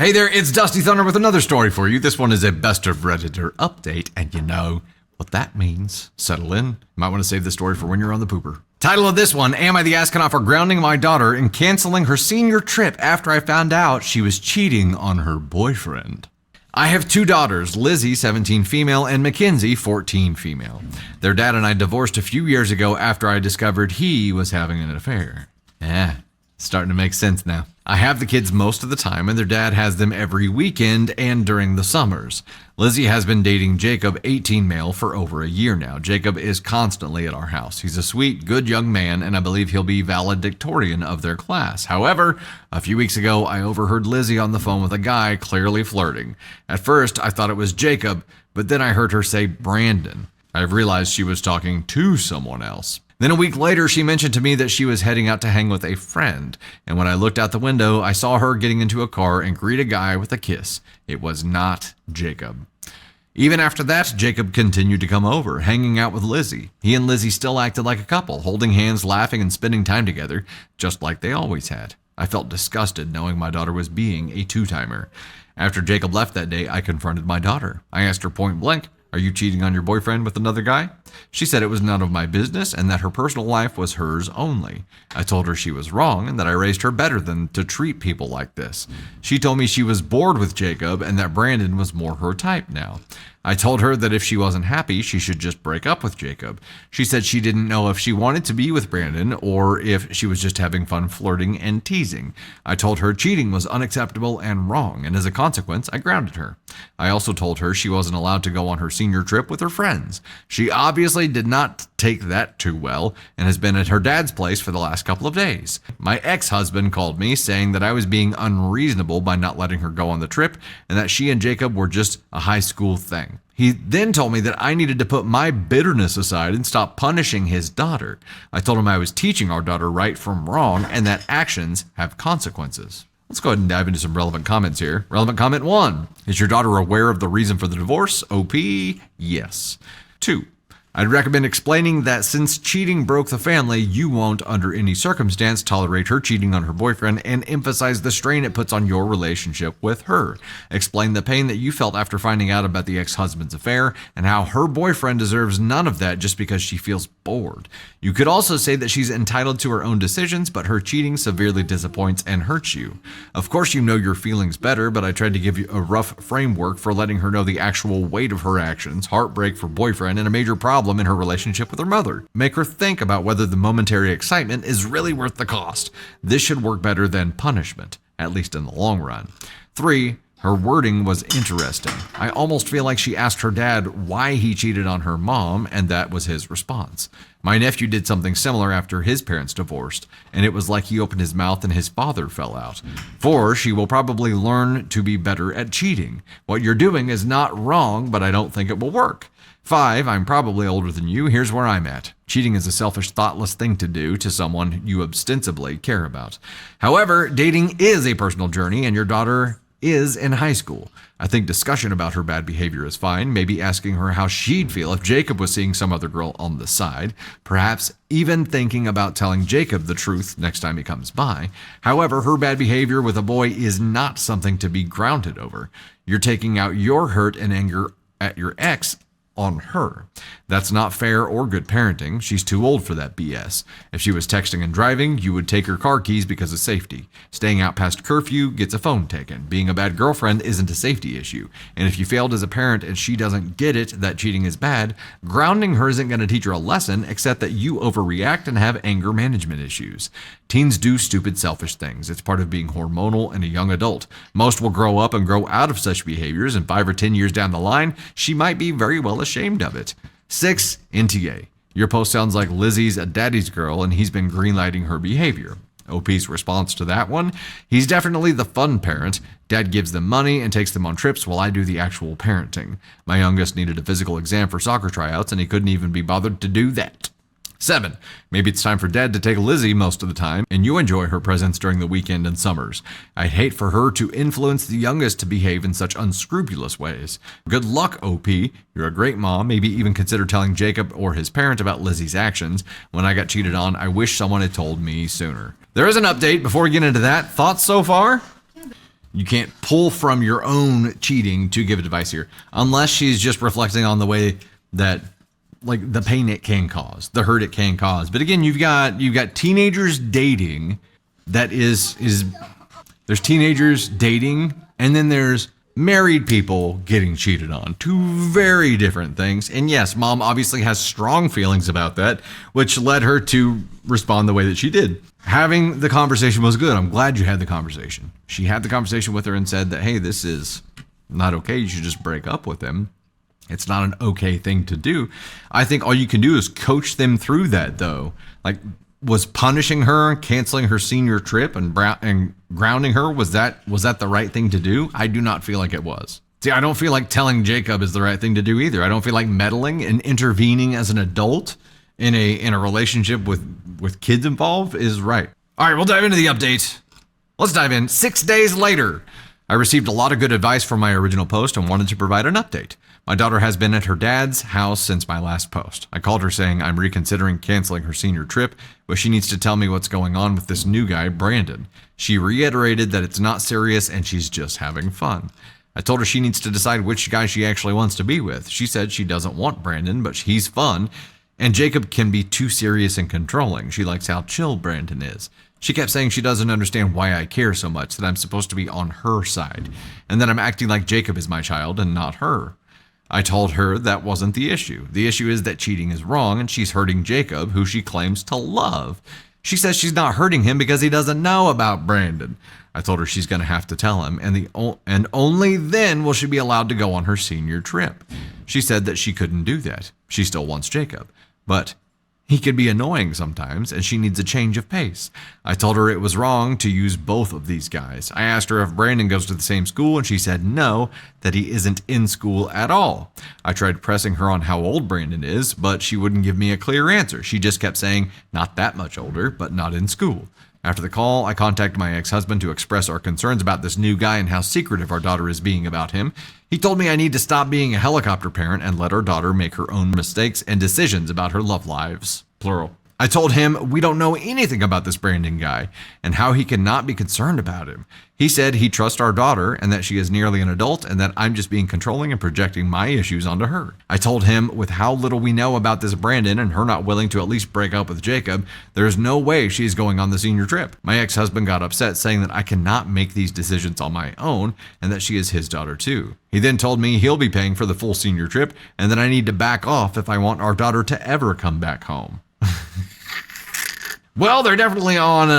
Hey there, it's Dusty Thunder with another story for you. This one is a Best of Redditor update, and you know what that means. Settle in. You might want to save the story for when you're on the pooper. Title of this one, Am I the Astronaut for grounding my daughter and canceling her senior trip after I found out she was cheating on her boyfriend? I have two daughters, Lizzie, 17 female, and Mackenzie, 14 female. Their dad and I divorced a few years ago after I discovered he was having an affair. Starting to make sense now. I have the kids most of the time, and their dad has them every weekend and during the summers. Lizzie has been dating Jacob, 18 male, for over a year now. Jacob is constantly at our house. He's a sweet, good young man, and I believe he'll be valedictorian of their class. However, a few weeks ago, I overheard Lizzie on the phone with a guy clearly flirting. At first, I thought it was Jacob, but then I heard her say Brandon. I realized she was talking to someone else. Then a week later, she mentioned to me that she was heading out to hang with a friend. And when I looked out the window, I saw her getting into a car and greet a guy with a kiss. It was not Jacob. Even after that, Jacob continued to come over, hanging out with Lizzie. He and Lizzie still acted like a couple, holding hands, laughing, and spending time together, just like they always had. I felt disgusted knowing my daughter was being a two-timer. After Jacob left that day, I confronted my daughter. I asked her point blank, "Are you cheating on your boyfriend with another guy?" She said it was none of my business and that her personal life was hers only. I told her she was wrong and that I raised her better than to treat people like this. She told me she was bored with Jacob and that Brandon was more her type now. I told her that if she wasn't happy, she should just break up with Jacob. She said she didn't know if she wanted to be with Brandon or if she was just having fun flirting and teasing. I told her cheating was unacceptable and wrong, and as a consequence, I grounded her. I also told her she wasn't allowed to go on her senior trip with her friends. She obviously did not take that too well and has been at her dad's place for the last couple of days. My ex-husband called me saying that I was being unreasonable by not letting her go on the trip and that she and Jacob were just a high school thing. He then told me that I needed to put my bitterness aside and stop punishing his daughter. I told him I was teaching our daughter right from wrong and that actions have consequences. Let's go ahead and dive into some relevant comments here. Relevant comment 1. Is your daughter aware of the reason for the divorce? OP, yes. 2. I'd recommend explaining that since cheating broke the family, you won't, under any circumstance, tolerate her cheating on her boyfriend and emphasize the strain it puts on your relationship with her. Explain the pain that you felt after finding out about the ex-husband's affair and how her boyfriend deserves none of that just because she feels bored. You could also say that she's entitled to her own decisions, but her cheating severely disappoints and hurts you. Of course, you know your feelings better, but I tried to give you a rough framework for letting her know the actual weight of her actions, heartbreak for boyfriend, and a major problem in her relationship with her mother. Make her think about whether the momentary excitement is really worth the cost. This should work better than punishment, at least in the long run. 3. Her wording was interesting. I almost feel like she asked her dad why he cheated on her mom, and that was his response. My nephew did something similar after his parents divorced, and it was like he opened his mouth and his father fell out. 4. She will probably learn to be better at cheating. What you're doing is not wrong, but I don't think it will work. 5. I'm probably older than you. Here's where I'm at. Cheating is a selfish, thoughtless thing to do to someone you ostensibly care about. However, dating is a personal journey, and your daughter is in high school. I think discussion about her bad behavior is fine, maybe asking her how she'd feel if Jacob was seeing some other girl on the side, perhaps even thinking about telling Jacob the truth next time he comes by. However, her bad behavior with a boy is not something to be grounded over. You're taking out your hurt and anger at your ex on her. That's not fair or good parenting. She's too old for that BS. If she was texting and driving, you would take her car keys because of safety. Staying out past curfew gets a phone taken. Being a bad girlfriend isn't a safety issue. And if you failed as a parent and she doesn't get it that cheating is bad, grounding her isn't going to teach her a lesson except that you overreact and have anger management issues. Teens do stupid, selfish things. It's part of being hormonal and a young adult. Most will grow up and grow out of such behaviors, and 5 or 10 years down the line, she might be very well ashamed of it. 6. NTA. Your post sounds like Lizzie's a daddy's girl and he's been greenlighting her behavior. OP's response to that one, he's definitely the fun parent. Dad gives them money and takes them on trips while I do the actual parenting. My youngest needed a physical exam for soccer tryouts and he couldn't even be bothered to do that. 7. Maybe it's time for Dad to take Lizzie most of the time, and you enjoy her presence during the weekend and summers. I'd hate for her to influence the youngest to behave in such unscrupulous ways. Good luck, OP. You're a great mom. Maybe even consider telling Jacob or his parent about Lizzie's actions. When I got cheated on, I wish someone had told me sooner. There is an update before we get into that. Thoughts so far? You can't pull from your own cheating to give advice here, unless she's just reflecting on the way that, like, the pain it can cause, the hurt it can cause. But again, you've got teenagers dating. There's teenagers dating, and then there's married people getting cheated on. Two very different things. And yes, mom obviously has strong feelings about that, which led her to respond the way that she did. Having the conversation was good. I'm glad you had the conversation. She had the conversation with her and said that, hey, this is not okay. You should just break up with him. It's not an okay thing to do. I think all you can do is coach them through that, though. Like, was punishing her, canceling her senior trip, and grounding her, was that the right thing to do? I do not feel like it was. See, I don't feel like telling Jacob is the right thing to do either. I don't feel like meddling and intervening as an adult in a relationship with kids involved is right. All right, we'll dive into the update. Let's dive in. 6 days later, I received a lot of good advice from my original post and wanted to provide an update. My daughter has been at her dad's house since my last post. I called her saying I'm reconsidering canceling her senior trip, but she needs to tell me what's going on with this new guy, Brandon. She reiterated that it's not serious and she's just having fun. I told her she needs to decide which guy she actually wants to be with. She said she doesn't want Brandon, but he's fun, and Jacob can be too serious and controlling. She likes how chill Brandon is. She kept saying she doesn't understand why I care so much, that I'm supposed to be on her side, and that I'm acting like Jacob is my child and not her. I told her that wasn't the issue. The issue is that cheating is wrong and she's hurting Jacob, who she claims to love. She says she's not hurting him because he doesn't know about Brandon. I told her she's going to have to tell him, and only then will she be allowed to go on her senior trip. She said that she couldn't do that. She still wants Jacob, but he can be annoying sometimes, and she needs a change of pace. I told her it was wrong to use both of these guys. I asked her if Brandon goes to the same school, and she said no, that he isn't in school at all. I tried pressing her on how old Brandon is, but she wouldn't give me a clear answer. She just kept saying, not that much older, but not in school. After the call, I contacted my ex-husband to express our concerns about this new guy and how secretive our daughter is being about him. He told me I need to stop being a helicopter parent and let our daughter make her own mistakes and decisions about her love lives, plural. I told him we don't know anything about this Brandon guy and how he cannot be concerned about him. He said he trusts our daughter and that she is nearly an adult and that I'm just being controlling and projecting my issues onto her. I told him with how little we know about this Brandon and her not willing to at least break up with Jacob, there's no way she's going on the senior trip. My ex-husband got upset, saying that I cannot make these decisions on my own and that she is his daughter too. He then told me he'll be paying for the full senior trip and that I need to back off if I want our daughter to ever come back home. Well, they're definitely on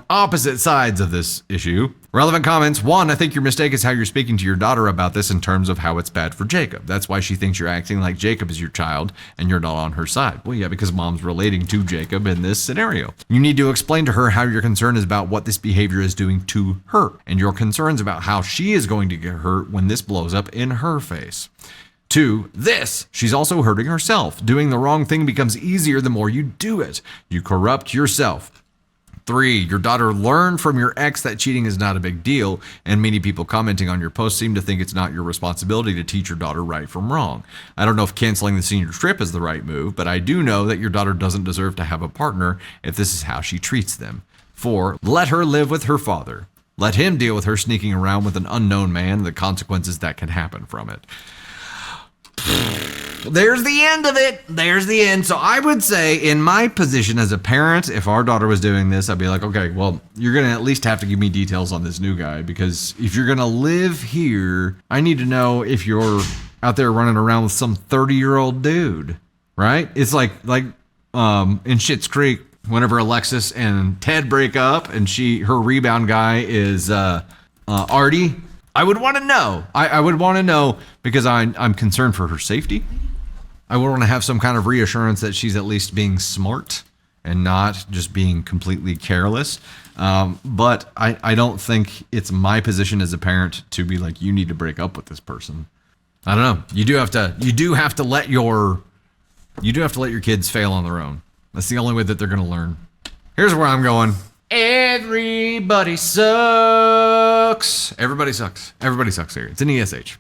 opposite sides of this issue. Relevant comments. 1, I think your mistake is how you're speaking to your daughter about this in terms of how it's bad for Jacob. That's why she thinks you're acting like Jacob is your child and you're not on her side. Well, yeah, because mom's relating to Jacob in this scenario. You need to explain to her how your concern is about what this behavior is doing to her and your concerns about how she is going to get hurt when this blows up in her face. 2, she's also hurting herself. Doing the wrong thing becomes easier the more you do it. You corrupt yourself. 3, your daughter learned from your ex that cheating is not a big deal, and many people commenting on your post seem to think it's not your responsibility to teach your daughter right from wrong. I don't know if canceling the senior trip is the right move, but I do know that your daughter doesn't deserve to have a partner if this is how she treats them. 4, let her live with her father. Let him deal with her sneaking around with an unknown man and the consequences that can happen from it. There's the end of it. There's the end. So I would say in my position as a parent, if our daughter was doing this, I'd be like, okay, well, you're going to at least have to give me details on this new guy, because if you're going to live here, I need to know if you're out there running around with some 30-year-old dude, right? It's like in Schitt's Creek, whenever Alexis and Ted break up and her rebound guy is Artie. I would want to know. I would want to know because I'm concerned for her safety. I would want to have some kind of reassurance that she's at least being smart and not just being completely careless. But I don't think it's my position as a parent to be like, you need to break up with this person. I don't know. You do have to let your kids fail on their own. That's the only way that they're going to learn. Here's where I'm going. Everybody sucks. Everybody sucks. Everybody sucks here. It's an ESH.